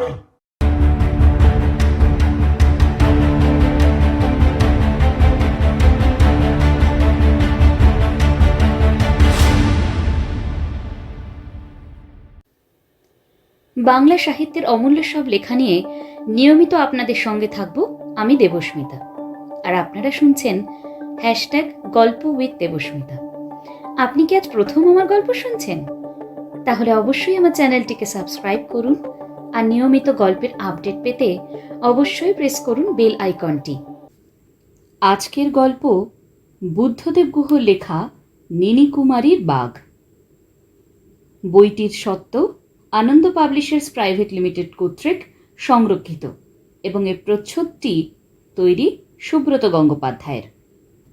বাংলা সাহিত্যের অমূল্য সব লেখা নিয়ে নিয়মিত আপনাদের সঙ্গে থাকব আমি দেবস্মিতা। আর আপনারা শুনছেন #গল্প উইথ দেবস্মিতা। আপনি কি আজ প্রথম আমার গল্প শুনছেন? তাহলে অবশ্যই আমার চ্যানেলটিকে সাবস্ক্রাইব করুন আর নিয়মিত গল্পের আপডেট পেতে অবশ্যই প্রেস করুন বেল আইকনটি। আজকের গল্প বুদ্ধদেব গুহর লেখা নিনি কুমারীর বাঘ। বইটির স্বত্ব আনন্দ পাবলিশার্স প্রাইভেট লিমিটেড কর্তৃক সংরক্ষিত এবং এর প্রচ্ছদটি তৈরি সুব্রত গঙ্গোপাধ্যায়ের।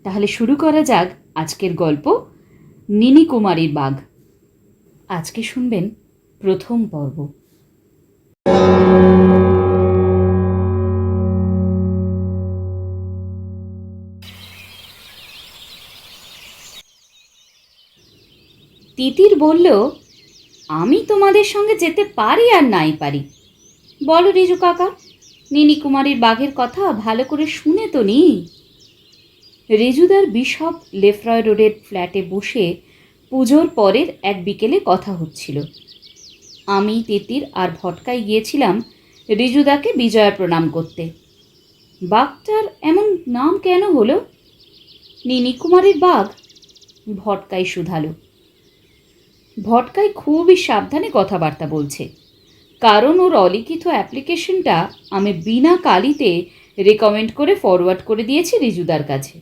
তাহলে শুরু করা যাক আজকের গল্প নিনি কুমারীর বাঘ। আজকে শুনবেন প্রথম পর্ব। তিতির বলল, আমি তোমাদের সঙ্গে যেতে পারি আর নাই পারি। বলো রিজু কাকা, নিনি কুমারীর বাঘের কথা ভালো করে শুনে তো নি। রিজুদার বিশপ লেফরয় রোডের ফ্ল্যাটে বসে পুজোর পরের এক বিকেলে কথা হচ্ছিল। আমি, তিতির আর ভটকাই গিয়েছিলাম রিজুদাকে বিজয়া প্রণাম করতে। বাঘটার এমন নাম কেন হলো? নিনি কুমারীর বাঘ? ভটকাই শুধালো। ভটকাই খুবই সাবধানে কথাবার্তা বলছে, কারণ ওর অলিখিত অ্যাপ্লিকেশনটা আমি বিনা কালিতে রেকমেন্ড করে ফরওয়ার্ড করে দিয়েছি রিজুদার কাছে।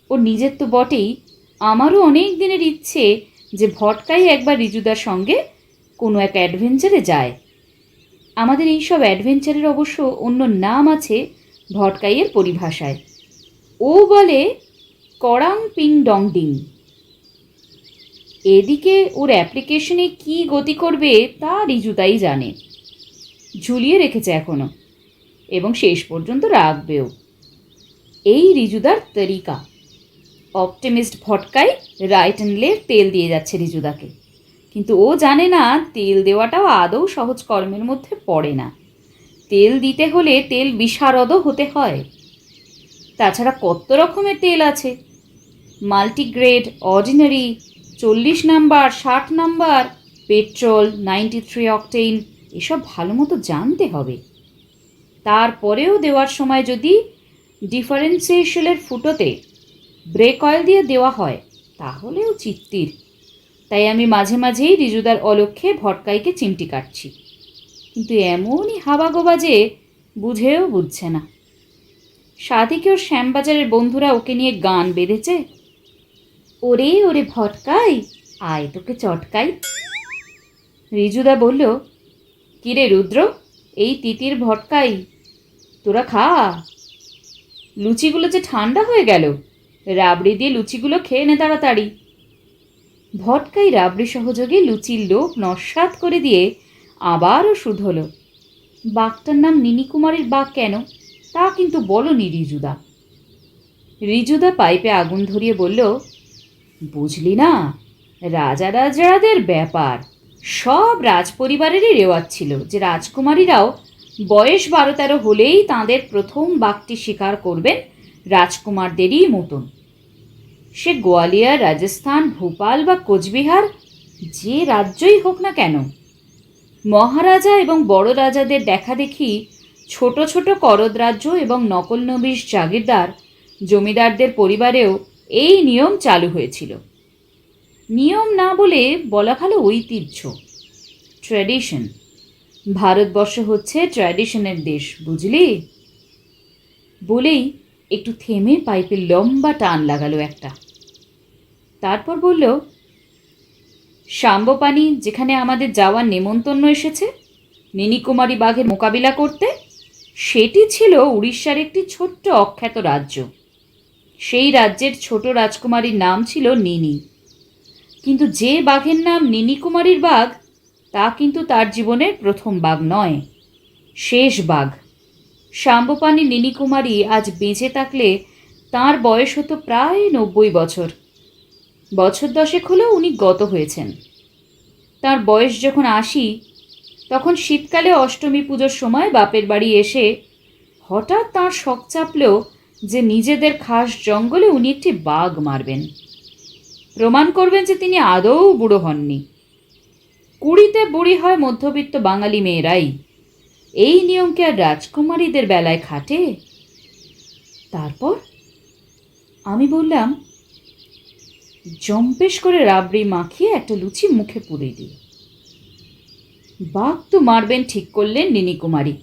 ওর নিজের তো বটেই, আমারও অনেক দিনের ইচ্ছে যে ভটকাই একবার রিজুদার সঙ্গে কোনো এক অ্যাডভেঞ্চারে যায়। আমাদের এইসব অ্যাডভেঞ্চারের অবশ্য অন্য নাম আছে ভটকাইয়ের পরিভাষায়। ও বলে করাং পিং ডং ডিং। এদিকে ওর অ্যাপ্লিকেশনে কি গতি করবে তা রিজুদাই জানে। ঝুলিয়ে রেখেছে এখনো, এবং শেষ পর্যন্ত রাখবেও। এই রিজুদার তরিকা। অপটিমিস্ট ভটকাই রাইট অ্যান্ড লেফট তেল দিয়ে যাচ্ছে রিজুদাকে, কিন্তু ও জানে না তেল দেওয়াটাও আদৌ সহজ কর্মের মধ্যে পড়ে না। তেল দিতে হলে তেল বিশারদও হতে হয়। তাছাড়া কত রকমের তেল আছে, multigrade, ordinary, 40 number, 60 number, petrol, 93 octane, এসব ভালো মতো জানতে হবে। তারপরেও দেওয়ার সময় যদি ডিফারেন্সিয়েশনের ফুটোতে ব্রেক অয়েল দিয়ে দেওয়া হয় তাহলেও চিত্তির। তাই আমি মাঝে মাঝেই রিজুদার অলক্ষ্যে ভটকাইকে চিমটি কাটছি, কিন্তু এমনই হাবাগোবা যে বুঝেও বুঝছে না। সাদিকে ওর শ্যামবাজারের বন্ধুরা ওকে নিয়ে গান বেঁধেছে। ওরে ওরে ভটকাই, আয় তোকে চটকাই। রিজুদা বলল, কিরে রুদ্র, এই তিতির ভটকাই, তোরা খা। লুচিগুলো যে ঠান্ডা হয়ে গেল, রাবড়ি দিয়ে লুচিগুলো খেয়ে নে তাড়াতাড়ি। ভটকাই রাবড়ি সহযোগে লুচির লোভ নস্যাৎ করে দিয়ে আবারও শুধল, বাঘটার নাম নিনি কুমারীর বাঘ কেন তা কিন্তু বলনি রিজুদা। রিজুদা পাইপে আগুন ধরিয়ে বলল, বুঝলি না, রাজা রাজাদের ব্যাপার। সব রাজপরিবারেরই রেওয়াজ ছিল যে রাজকুমারীরাও বয়স 12-13 হলেই তাঁদের প্রথম বাঘটি শিকার করবেন রাজকুমারদেরই মতন। সে গোয়ালিয়র, রাজস্থান, ভোপাল বা কোচবিহার যে রাজ্যই হোক না কেন, মহারাজা এবং বড় রাজাদের দেখা দেখি ছোট ছোট করদ রাজ্য এবং নকল নবিশ জাগিরদার জমিদারদের পরিবারেও এই নিয়ম চালু হয়েছিল। নিয়ম না বলে বলা ভালো ঐতিহ্য, ট্র্যাডিশন। ভারতবর্ষ হচ্ছে ট্র্যাডিশনের দেশ, বুঝলি? বলেই একটু থেমে পাইপে লম্বা টান লাগালো একটা। তারপর বলল, সাম্বপানি যেখানে আমাদের যাওয়ার নেমন্তন্ন এসেছে নিনি কুমারী বাঘের মোকাবিলা করতে, সেটি ছিল উড়িষ্যার একটি ছোট্ট অখ্যাত রাজ্য। সেই রাজ্যের ছোট রাজকুমারীর নাম ছিল নিনি। কিন্তু যে বাঘের নাম নিনি কুমারীর বাঘ তা কিন্তু তার জীবনের প্রথম বাঘ নয়, শেষ বাঘ। সাম্বপানি নিনি কুমারী আজ বেঁচে থাকলে তাঁর বয়স হতো প্রায় 90 বছর। বছর 10 হলেও উনি গত হয়েছেন। তার বয়স যখন 80, তখন শীতকালে অষ্টমী পুজোর সময় বাপের বাড়ি এসে হঠাৎ তাঁর শখ চাপল যে নিজেদের খাস জঙ্গলে উনি একটি বাঘ মারবেন, প্রমাণ করবেন যে তিনি আদৌ বুড়ো হননি। 20তে বুড়ি হয় মধ্যবিত্ত বাঙালি মেয়েরাই, এই নিয়ম কি আর রাজকুমারীদের বেলায় খাটে? তারপর আমি বললাম, জম্পেশ করে রাবড়ি মাখিয়ে একটা লুচি মুখে পুরে দিই। বাঘ তো মারবেন ঠিক করলেন নিনিকুমারী,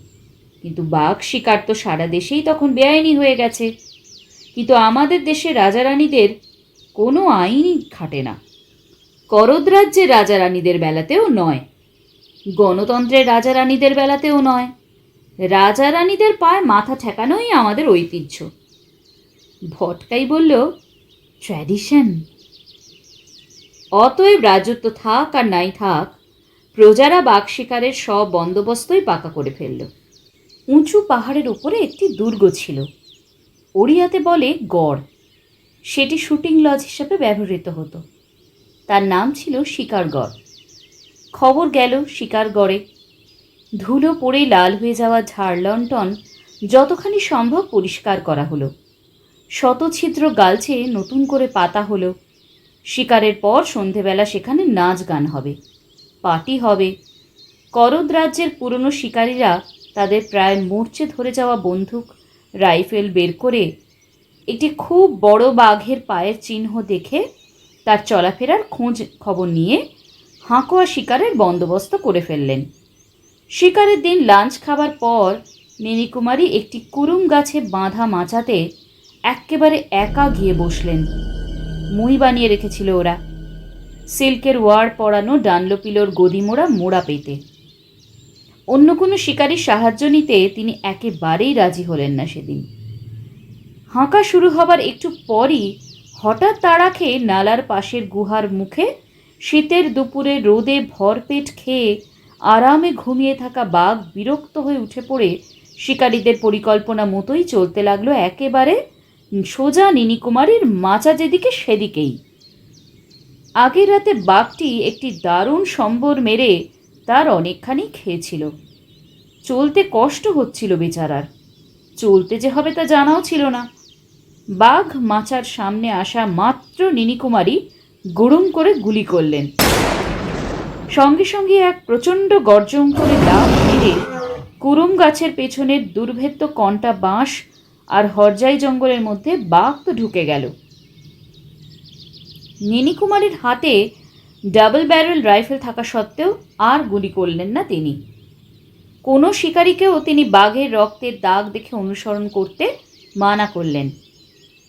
কিন্তু বাঘ শিকার তো সারা দেশেই তখন বেআইনি হয়ে গেছে। কিন্তু আমাদের দেশে রাজারানীদের কোনো আইনই খাটে না। করদ রাজ্যের রাজারানীদের বেলাতেও নয়, গণতন্ত্রের রাজারানীদের বেলাতেও নয়। রাজারানীদের পায়ে মাথা ঠেকানোই আমাদের ঐতিহ্য। ভটকাই বলল, ট্র্যাডিশন। অতএব রাজত্ব থাক আর নাই থাক, প্রজারা বাঘ শিকারের সব বন্দোবস্তই পাকা করে ফেলল। উঁচু পাহাড়ের উপরে একটি দুর্গ ছিল, ওড়িয়াতে বলে গড়। সেটি শুটিং লজ হিসাবে ব্যবহৃত হতো। তার নাম ছিল শিকারগড়। খবর গেল শিকারগড়ে। ধুলো পড়ে লাল হয়ে যাওয়া ঝাড় লণ্ঠন যতখানি সম্ভব পরিষ্কার করা হলো। শতছিদ্র গালছে নতুন করে পাতা হলো। শিকারের পর সন্ধেবেলা সেখানে নাচ গান হবে, পার্টি হবে। করদ রাজ্যের পুরনো শিকারীরা তাদের প্রায় মূর্ছে ধরে যাওয়া বন্দুক রাইফেল বের করে একটি খুব বড় বাঘের পায়ের চিহ্ন দেখে তার চলাফেরার খোঁজ খবর নিয়ে হাঁকোয়া শিকারের বন্দোবস্ত করে ফেললেন। শিকারের দিন লাঞ্চ খাবার পর নিনিকুমারী একটি কুরুম গাছে বাঁধা মাচাতে এক্কেবারে একা গিয়ে বসলেন। মই বানিয়ে রেখেছিল ওরা, সিল্কের ওয়ার পরানো ডানলোপিলোর গদিমোড়া মোড়া পেতে। অন্য কোনো শিকারীর সাহায্য নিতে তিনি একেবারেই রাজি হলেন না সেদিন। হাঁকা শুরু হবার একটু পরই হঠাৎ তাড়া খেয়ে নালার পাশের গুহার মুখে শীতের দুপুরে রোদে ভরপেট খেয়ে আরামে ঘুমিয়ে থাকা বাঘ বিরক্ত হয়ে উঠে পড়ে শিকারীদের পরিকল্পনা মতোই চলতে লাগলো একেবারে সোজা নিনিকুমারীর মাচা যেদিকে সেদিকেই। আগের রাতে বাঘটি একটি দারুণ সম্বর মেরে তার অনেকখানি খেয়েছিল। চলতে কষ্ট হচ্ছিল বেচারার, চলতে যে হবে তা জানাও ছিল না। বাঘ মাচার সামনে আসা মাত্র নিনিকুমারী গুড়ুম করে গুলি করলেন। সঙ্গে সঙ্গে এক প্রচণ্ড গর্জন করে লাফ মেরে কুরুম গাছের পেছনের দুর্ভেদ্য কণ্টা বাঁশ আর হরজাই জঙ্গলের মধ্যে বাঘ তো ঢুকে গেল। নিনিকুমারীর হাতে ডাবল ব্যারেল রাইফেল থাকা সত্ত্বেও আর গুলি করলেন না তিনি। কোনো শিকারীকেও তিনি বাঘের রক্তের দাগ দেখে অনুসরণ করতে মানা করলেন।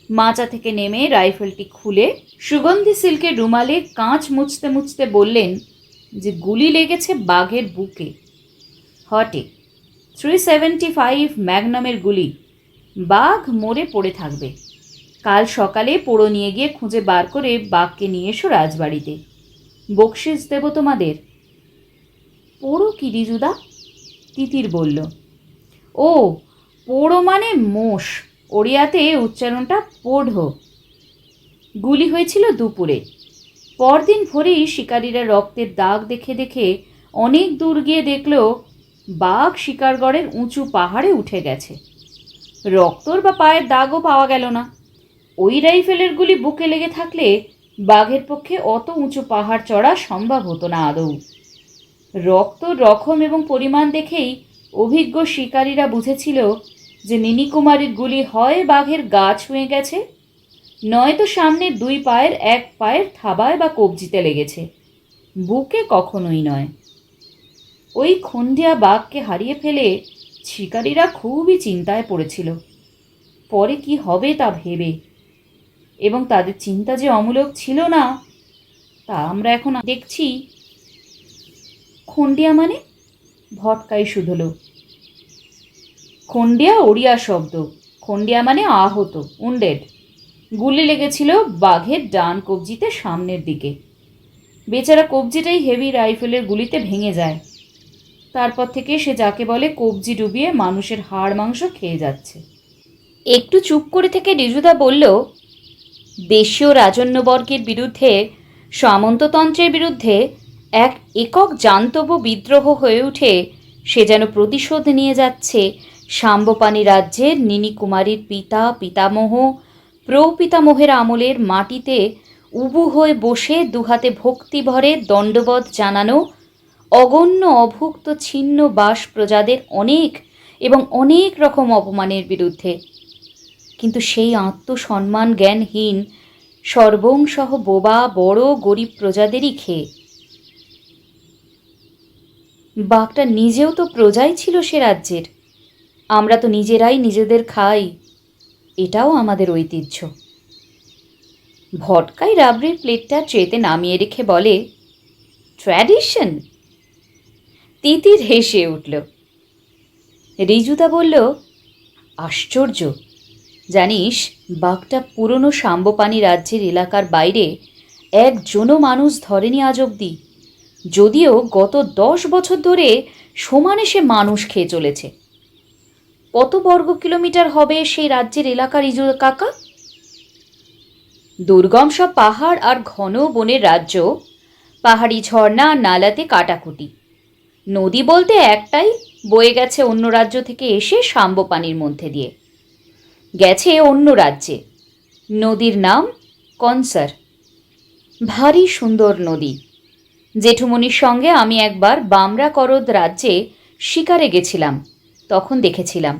মাচা থেকে নেমে রাইফেলটি খুলে সুগন্ধি সিল্কের রুমালে কাঁচ মুছতে মুছতে বললেন যে গুলি লেগেছে বাঘের বুকে, হটে, 375 ম্যাগনামের গুলি। বাঘ মরে পড়ে থাকবে। কাল সকালে পোড়ো নিয়ে গিয়ে খুঁজে বার করে বাঘকে নিয়ে এসো রাজবাড়িতে, বকশিস দেব তোমাদের। পোড়ো কি রিজুদা? তিতির বলল, ও পোড়ো মানে মোষ, ওড়িয়াতে উচ্চারণটা পোঢ়ো। গুলি হয়েছিল দুপুরে। পরদিন ভোরেই শিকারীরা রক্তের দাগ দেখে দেখে অনেক দূর গিয়ে দেখল বাঘ শিকারগড়ের উঁচু পাহাড়ে উঠে গেছে। রক্তর বা পায়ের দাগও পাওয়া গেল না। ওই রাইফেলের গুলি বুকে লেগে থাকলে বাঘের পক্ষে অত উঁচু পাহাড় চড়া সম্ভব হতো না আদৌ। রক্তর রকম এবং পরিমাণ দেখেই অভিজ্ঞ শিকারীরা বুঝেছিল যে নিনিকুমারীর গুলি হয় বাঘের গা ছুঁয়ে গেছে, নয়তো সামনের দুই পায়ের এক পায়ের থাবায় বা কবজিতে লেগেছে, বুকে কখনোই নয়। ওই খন্ডিয়া বাঘকে হারিয়ে ফেলে শিকারীরা খুবই চিন্তায় পড়েছিল পরে কি হবে তা ভেবে, এবং তাদের চিন্তা যে অমূলক ছিল না তা আমরা এখন দেখছি। খন্ডিয়া মানে? ভটকাই শুধল। খন্ডিয়া ওড়িয়া শব্দ, খন্ডিয়া মানে আহত, উন্ডেড। গুলি লেগেছিল বাঘের ডান কবজিতে সামনের দিকে। বেচারা কবজিটাই হেভি রাইফেলের গুলিতে ভেঙে যায়। তারপর থেকে সে যাকে বলে কবজি ডুবিয়ে মানুষের হাড় মাংস খেয়ে যাচ্ছে। একটু চুপ করে থেকে রিজুদা বলল, দেশীয় রাজন্যবর্গের বিরুদ্ধে, সামন্ততন্ত্রের বিরুদ্ধে এক একক জান্তব বিদ্রোহ হয়ে উঠে সে যেন প্রতিশোধ নিয়ে যাচ্ছে সাম্বপাণি রাজ্যের নিনিকুমারীর পিতা পিতামহ প্রপিতামহের আমলের মাটিতে উবু হয়ে বসে দুহাতে ভক্তিভরে দণ্ডবধ জানানো অগণ্য অভুক্ত ছিন্ন বাস প্রজাদের অনেক এবং অনেক রকম অপমানের বিরুদ্ধে। কিন্তু সেই আত্মসম্মান জ্ঞানহীন সর্বংসহ বোবা বড় গরিব প্রজাদেরই খেয়ে। বাঘটা নিজেও তো প্রজাই ছিল সে রাজ্যের। আমরা তো নিজেরাই নিজেদের খাই, এটাও আমাদের ঐতিহ্য। ভটকাই রাবড়ির প্লেটটা ট্রেতে নামিয়ে রেখে বলে, ট্র্যাডিশন? তিতির হেসে উঠল। রিজুদা বলল, আশ্চর্য, জানিস বাঘটা পুরনো সাম্বপাণি রাজ্যের এলাকার বাইরে একজনও মানুষ ধরেনি আজ অবধি, যদিও গত 10 বছর ধরে সমানে সে মানুষ খেয়ে চলেছে। কত বর্গ কিলোমিটার হবে সেই রাজ্যের এলাকা রিজু কাকা? দুর্গম সব পাহাড় আর ঘন বনের রাজ্য, পাহাড়ি ঝর্ণা আর নালাতে কাটাকুটি। নদী বলতে একটাই, বয়ে গেছে অন্য রাজ্য থেকে এসে সাম্বপাণির মধ্যে দিয়ে। গেছে অন্য রাজ্যে। নদীর নাম কনসার। ভারী সুন্দর নদী। জেঠুমনির সঙ্গে আমি একবার বামরাকরদ রাজ্যে শিকারে গেছিলাম, তখন দেখেছিলাম।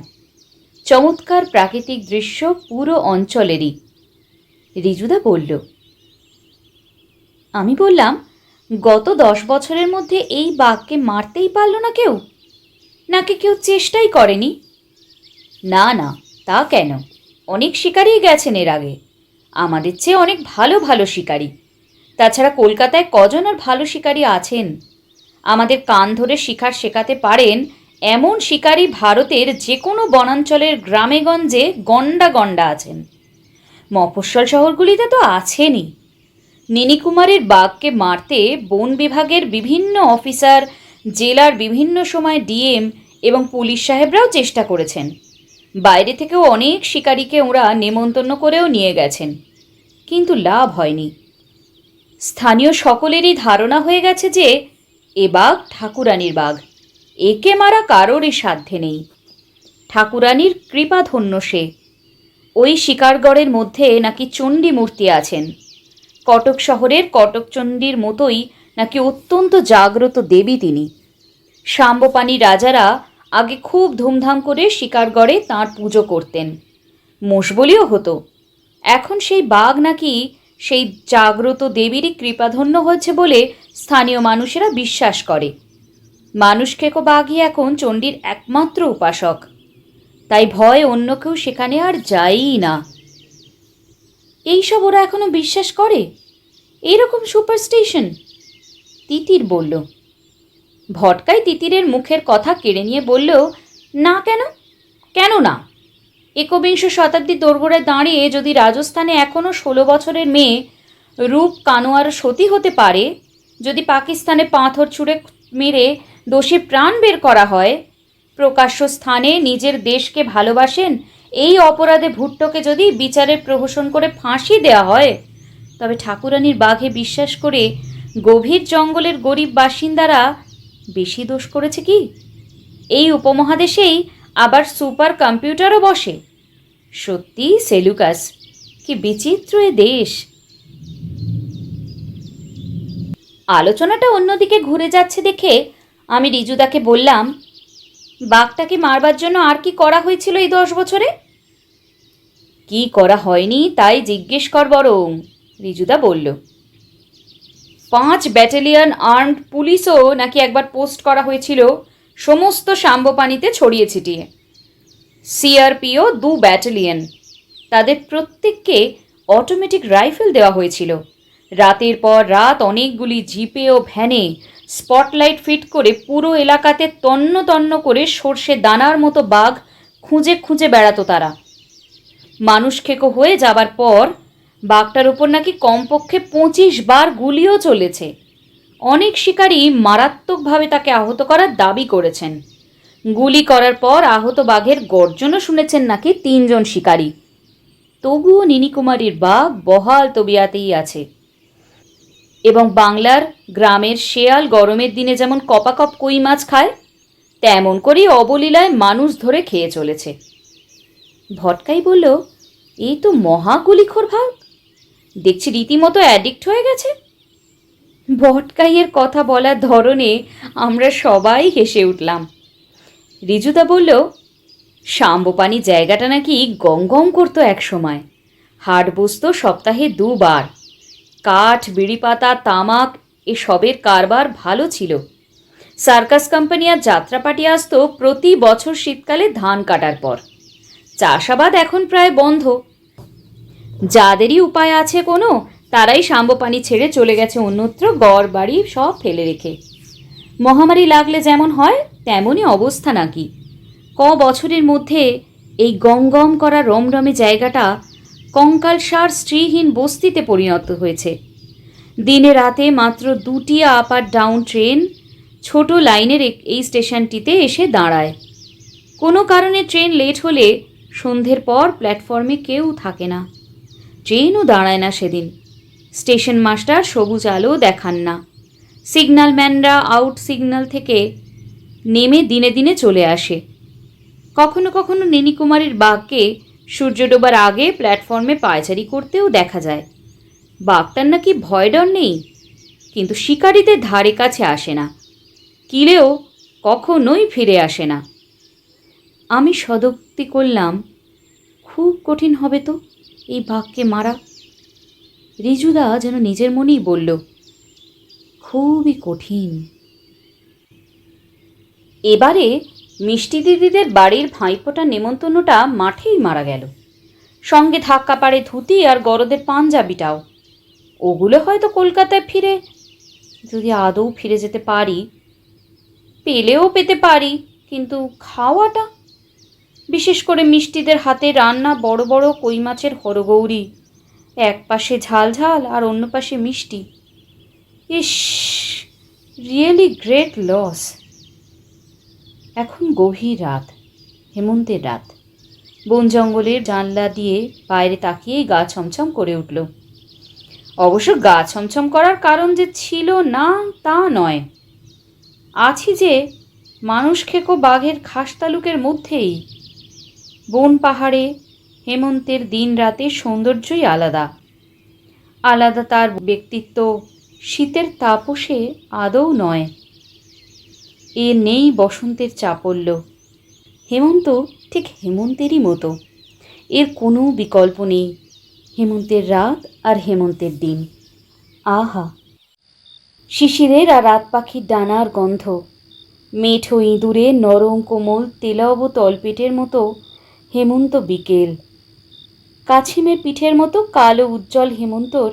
চমৎকার প্রাকৃতিক দৃশ্য পুরো অঞ্চলেরই। রিজুদা বলল। আমি বললাম, গত 10 বছরের মধ্যে এই বাঘকে মারতেই পারল না কেউ? নাকি কেউ চেষ্টাই করেনি? না না, তা কেন, অনেক শিকারিই গেছেন এর আগে, আমাদের চেয়ে অনেক ভালো ভালো শিকারি। তাছাড়া কলকাতায় কজন আর ভালো শিকারি আছেন? আমাদের কান ধরে শিকার শেখাতে পারেন এমন শিকারি ভারতের যে কোনো বনাঞ্চলের গ্রামেগঞ্জে গন্ডা গন্ডা আছেন। মফস্বল শহরগুলিতে তো আছেনই। নিনিকুমারের বাঘকে মারতে বন বিভাগের বিভিন্ন অফিসার, জেলার বিভিন্ন সময় ডিএম এবং পুলিশ সাহেবরাও চেষ্টা করেছেন। বাইরে থেকেও অনেক শিকারীকে ওরা নেমন্তন্ন করেও নিয়ে গেছেন, কিন্তু লাভ হয়নি। স্থানীয় সকলেরই ধারণা হয়ে গেছে যে এ বাঘ ঠাকুরানীর বাঘ, একে মারা কারোরই সাধ্যে নেই। ঠাকুরানীর কৃপাধন্য সে। ওই শিকারগড়ের মধ্যে নাকি চণ্ডী মূর্তি আছেন। কটক শহরের কটকচণ্ডীর মতোই নাকি অত্যন্ত জাগ্রত দেবী তিনি। সাম্বপাণি রাজারা আগে খুব ধুমধাম করে শিকারগড়ে তাঁর পুজো করতেন, মোষবলিও হতো। এখন সেই বাঘ নাকি সেই জাগ্রত দেবীরই কৃপাধন্য হয়েছে বলে স্থানীয় মানুষেরা বিশ্বাস করে। মানুষ খেকো বাঘই এখন চণ্ডীর একমাত্র উপাসক, তাই ভয় অন্য কেউ সেখানে আর যায়ই না। এইসব ওরা এখনো বিশ্বাস করে, এইরকম সুপারস্টিশন? তিতির বলল। ভটকাই তিতিরের মুখের কথা কেড়ে নিয়ে বলল, না কেন, কেন না? 21 শতাব্দীর দোরগোড়ায় দাঁড়িয়ে যদি রাজস্থানে এখনও 16 বছরের মেয়ে রূপ কানোয়ার সতী হতে পারে, যদি পাকিস্তানে পাথর ছুঁড়ে মেরে দোষী প্রাণ বের করা হয়, প্রকাশ্য স্থানে নিজের দেশকে ভালোবাসেন এই অপরাধে ভুট্টোকে যদি বিচারের প্রহসন করে ফাঁসি দেওয়া হয়, তবে ঠাকুরানীর বাঘে বিশ্বাস করে গভীর জঙ্গলের গরিব বাসিন্দারা বেশি দোষ করেছে কি? এই উপমহাদেশেই আবার সুপার কম্পিউটারও বসে। সত্যি সেলুকাস, কি বিচিত্র এ দেশ। আলোচনাটা অন্যদিকে ঘুরে যাচ্ছে দেখে আমি রিজুদাকে বললাম, বাঘটাকে মারবার জন্য আর কি করা হয়েছিল এই 10 বছরে? কি করা হয়নি তাই জিজ্ঞেস কর বরং, রিজুদা বলল। 5 ব্যাটালিয়ন আর্মড পুলিশও নাকি একবার পোস্ট করা হয়েছিল সমস্ত সাম্বপাণিতে ছড়িয়ে ছিটিয়ে। সিআরপিও 2 ব্যাটালিয়ন, তাদের প্রত্যেককে অটোমেটিক রাইফেল দেওয়া হয়েছিল। রাতের পর রাত অনেকগুলি জিপে ও ভ্যানে স্পটলাইট ফিট করে পুরো এলাকাতে তন্ন তন্ন করে সর্ষে দানার মতো বাঘ খুঁজে খুঁজে বেড়াতো তারা। মানুষ খেকো হয়ে যাবার পর বাঘটার উপর নাকি কমপক্ষে 25 বার গুলিও চলেছে। অনেক শিকারী মারাত্মকভাবে তাকে আহত করার দাবি করেছেন। গুলি করার পর আহত বাঘের গর্জনও শুনেছেন নাকি 3 জন শিকারী। তবুও নিনিকুমারীর বাঘ বহাল তবিয়াতেই আছে। এবং বাংলার গ্রামের শেয়াল গরমের দিনে যেমন কপাকপ কই মাছ খায়, তেমন করেই অবলীলায় মানুষ ধরে খেয়ে চলেছে। ভটকাই বলল, এই তো মহাগুলিখোর ভাগ, দেখছি রীতিমতো অ্যাডিক্ট হয়ে গেছে। ভটকাইয়ের কথা বলার ধরনে আমরা সবাই হেসে উঠলাম। রিজুদা বলল, সাম্বপানি জায়গাটা নাকি গম গম করতো এক সময়, হাট বসত সপ্তাহে 2 বার, কাঠ, বিড়ি পাতা, তামাক এসবের কারবার ভালো ছিল। সার্কাস কোম্পানি আর যাত্রাপাটি আসতো প্রতি বছর শীতকালে ধান কাটার পর। চাষাবাদ এখন প্রায় বন্ধ। যাদেরই উপায় আছে কোনো, তারাই সাম্বপানি ছেড়ে চলে গেছে অন্যত্র, গড় বাড়ি সব ফেলে রেখে। মহামারী লাগলে যেমন হয় তেমনই অবস্থা নাকি। বছরের মধ্যে এই গম গম করা রমরমে জায়গাটা কঙ্কালসার স্ত্রীহীন বস্তিতে পরিণত হয়েছে। দিনে রাতে মাত্র 2টি আপ আর ডাউন ট্রেন ছোট লাইনের এই স্টেশনটিতে এসে দাঁড়ায়। কোনো কারণে ট্রেন লেট হলে সন্ধ্যের পর প্ল্যাটফর্মে কেউ থাকে না, ট্রেনও দাঁড়ায় না সেদিন। স্টেশন মাস্টার সবুজ আলো দেখান না। সিগন্যালম্যানরা আউট সিগন্যাল থেকে নেমে দিনে দিনে চলে আসে। কখনো কখনো নেনিকুমারীর বাঘকে সূর্য ডোবার আগে প্ল্যাটফর্মে পায়চারি করতেও দেখা যায়। বাঘটার নাকি ভয় ডর নেই, কিন্তু শিকারীদের ধারে কাছে আসে না, কিলেও কখনোই ফিরে আসে না। আমি সদুক্তি করলাম, খুব কঠিন হবে তো এই বাঘকে মারা। রিজুদা যেন নিজের মনেই বলল, খুবই কঠিন। এবারে মিষ্টি দিদিদের বাড়ির ভাইফোঁটার নেমন্তন্নটা মাঠেই মারা গেল, সঙ্গে ধাক্কা পাড়ে ধুতি আর গরদের পাঞ্জাবিটাও। ওগুলো হয়তো কলকাতায় ফিরে, যদি আদৌ ফিরে যেতে পারি, পেলেও পেতে পারি, কিন্তু খাওয়াটা, বিশেষ করে মিষ্টিদের হাতে রান্না বড় বড় কই মাছের হরগৌরি, এক পাশে ঝাল ঝাল আর অন্য পাশে মিষ্টি, ইস, রিয়েলি গ্রেট লস। এখন গভীর রাত, হেমন্তের রাত। বন জঙ্গলের জানলা দিয়ে বাইরে তাকিয়েই গা ছমছম করে উঠল। অবশ্য গা ছমছম করার কারণ যে ছিল না তা নয়। আছি যে মানুষ খেকো বাঘের খাস তালুকের মধ্যেই। বন পাহাড়ে হেমন্তের দিন রাতের সৌন্দর্যই আলাদা। আলাদা তার ব্যক্তিত্ব, শীতের তাপসে আদৌ নয়। এ নেই বসন্তের চাপল্য। হেমন্ত ঠিক হেমন্তেরই মতো, এর কোনো বিকল্প নেই। হেমন্তের রাত আর হেমন্তের দিন, আহা! শিশিরের আর রাত পাখির ডানার গন্ধ, মেঠো ইঁদুরে নরম কোমল তেলাব তলপেটের মতো হেমন্ত বিকেল, কাছিমের পিঠের মতো কালো উজ্জ্বল হেমন্তর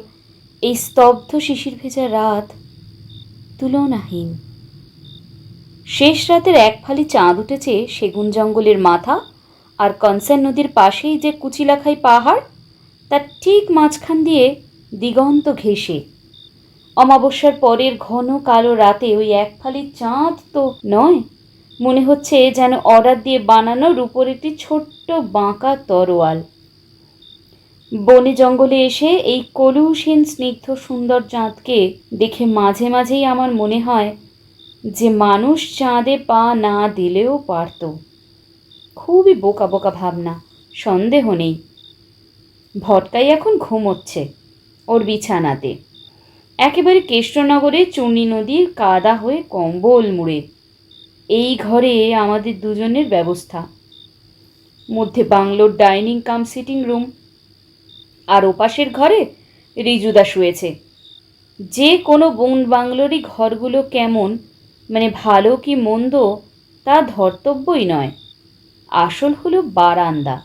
এই স্তব্ধ শিশির ভেজা রাত তুলনাহীন। শেষ রাতের এক ফালি চাঁদ উঠেছে সেগুন জঙ্গলের মাথা আর কনসান নদীর পাশেই যে কুচিলাখাই পাহাড়, তার ঠিক মাঝখান দিয়ে দিগন্ত ঘেঁষে। অমাবস্যার পরের ঘন কালো রাতে ওই এক ফালি চাঁদ তো নয়, মনে হচ্ছে যেন অর্ডার দিয়ে বানানো রূপোর একটি ছোট্ট বাঁকা তরোয়াল। বনে জঙ্গলে এসে এই কলুষহীন স্নিগ্ধ সুন্দর চাঁদকে দেখে মাঝে মাঝেই আমার মনে হয় যে মানুষ চাঁদে পা না দিলেও পারত। খুবই বোকা বোকা ভাবনা, সন্দেহ নেই। ভটকাই এখন ঘুমোচ্ছে ওর বিছানাতে, একেবারে কেষ্টনগরে চূর্ণী নদীর কাদা হয়ে কম্বল মুড়ে। এই ঘরে আমাদের দুজনের ব্যবস্থা, মধ্যে বাংলোর ডাইনিং কাম সিটিং রুম, আর ওপাশের ঘরে রিজুদা শুয়েছে। যে কোনো বন বাংলোরই ঘরগুলো কেমন, মানে ভালো কি মন্দ, তা ধর্তব্যই নয়, আসল হলো বারান্দা।